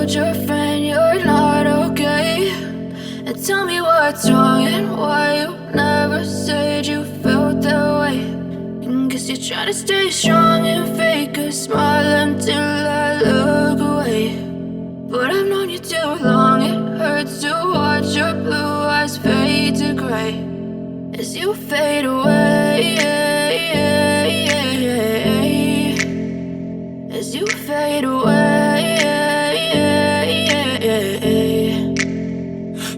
told your friend you're not okay, and tell me what's wrong and why you never said you felt that way. And guess you're trying to stay strong and fake a smile until I look away. But I've known you too long, it hurts to watch your blue eyes fade to gray as you fade away, as you fade away.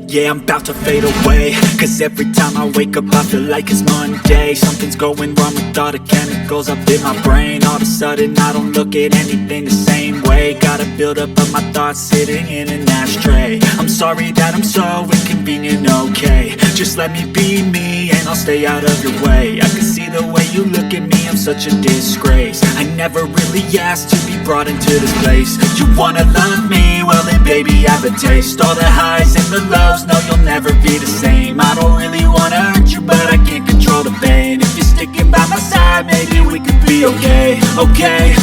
Yeah, I'm about to fade away, cause every time I wake up I feel like it's Monday. Something's going wrong with all the chemicals up in my brain. All of a sudden I don't look at anything the same way. Gotta build up of my thoughts sitting in an ashtray. I'm sorry that I'm so inconvenient, okay. Just let me be me and I'll stay out of your way. I can see the way you look at me, I'm such a disgrace. I never really asked to be brought into this place. You wanna love me? Well then baby have a taste. All the highs and the lows, no, you'll never be the same. I don't really wanna hurt you, but I can't control the pain. If you're sticking by my side, maybe we could be okay. Okay,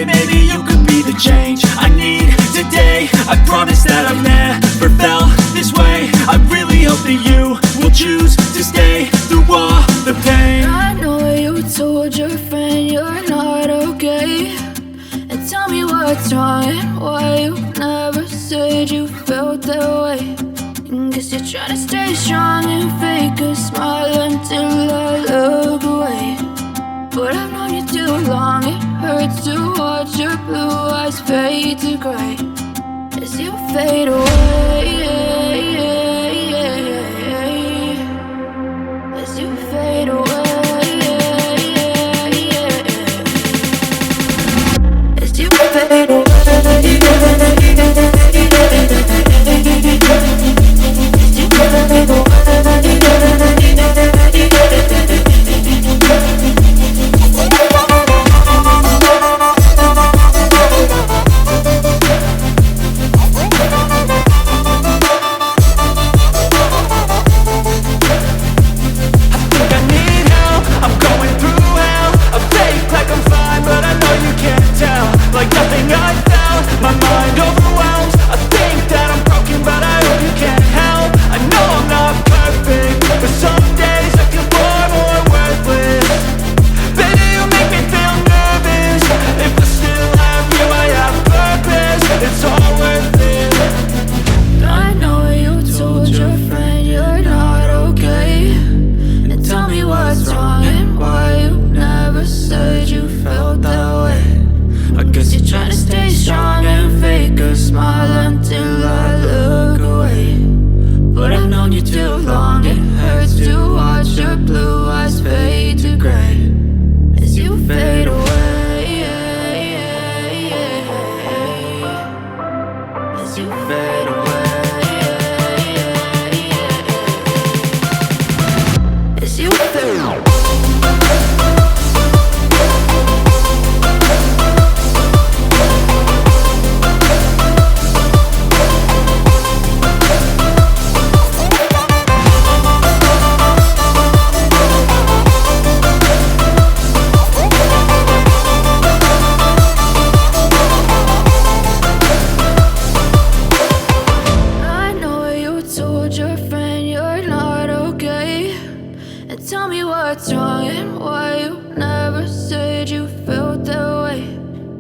maybe you could be the change I need today. I promise that I've never felt this way. I really hope that you will choose to stay through all the pain. I know you told your friend you're not okay, and tell me what's wrong and why you never said you felt that way. And guess you're trying to stay strong and fake a smile until I look away. But I've known you too long, it hurts to watch your blue eyes fade to gray as you fade away, as you fade away, as you fade away. I know you told your friend you're not okay, and tell me what's wrong and why you never said you felt that way.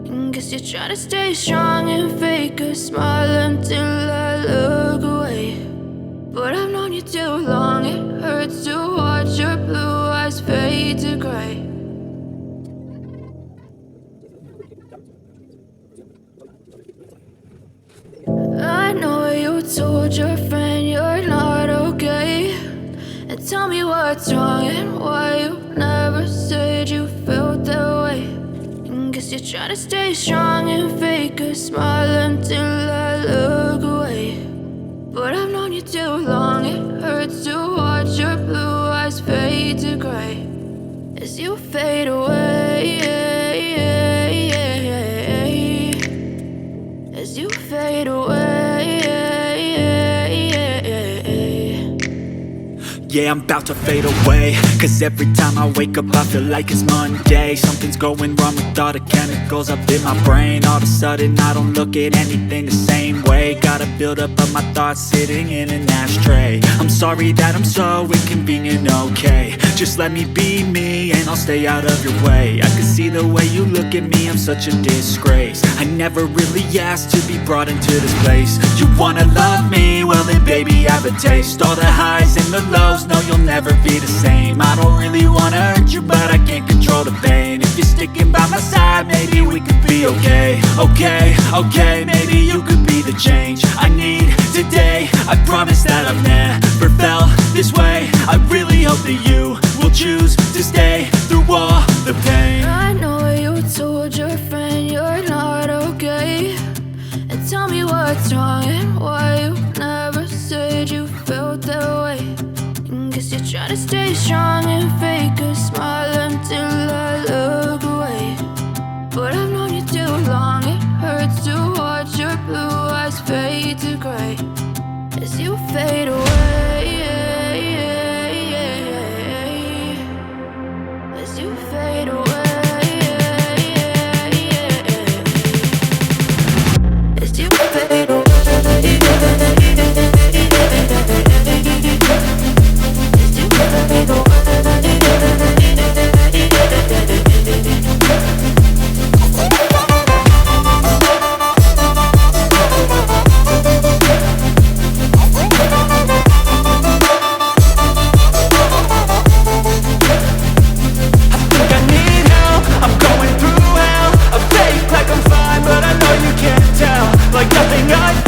And guess you're trying to stay strong and fake a smile until I look away. But I've known you too long, it hurts to watch your blue eyes fade to gray as you fade away, as you fade away. Yeah, I'm about to fade away, cause every time I wake up I feel like it's Monday. Something's going wrong with all the chemicals up in my brain. All of a sudden I don't look at anything the same way. Gotta build up of my thoughts sitting in an ashtray. I'm sorry that I'm so inconvenient, okay. Just let me be me and I'll stay out of your way. I can see the way you look at me, I'm such a disgrace. I never really asked to be brought into this place. You wanna love me? Well then baby, have a taste. All the highs and the lows, no you'll never be the same. I don't really wanna hurt you, but I can't control the pain. If you're sticking by my side, maybe we could be okay. Okay, maybe you could be the change I need today. I promise that I've never felt this way. I really hope that you will choose to stay through all the pain. I know you told your friend you're not okay, and tell me what's wrong and why you never said you felt that way. And guess you're trying to stay strong and fake a smile until I look away. But I've known you too long, it hurts to watch your blue eyes fade to gray as you fade away. As you fade away. As you fade away. As you fade away. Like nothing I've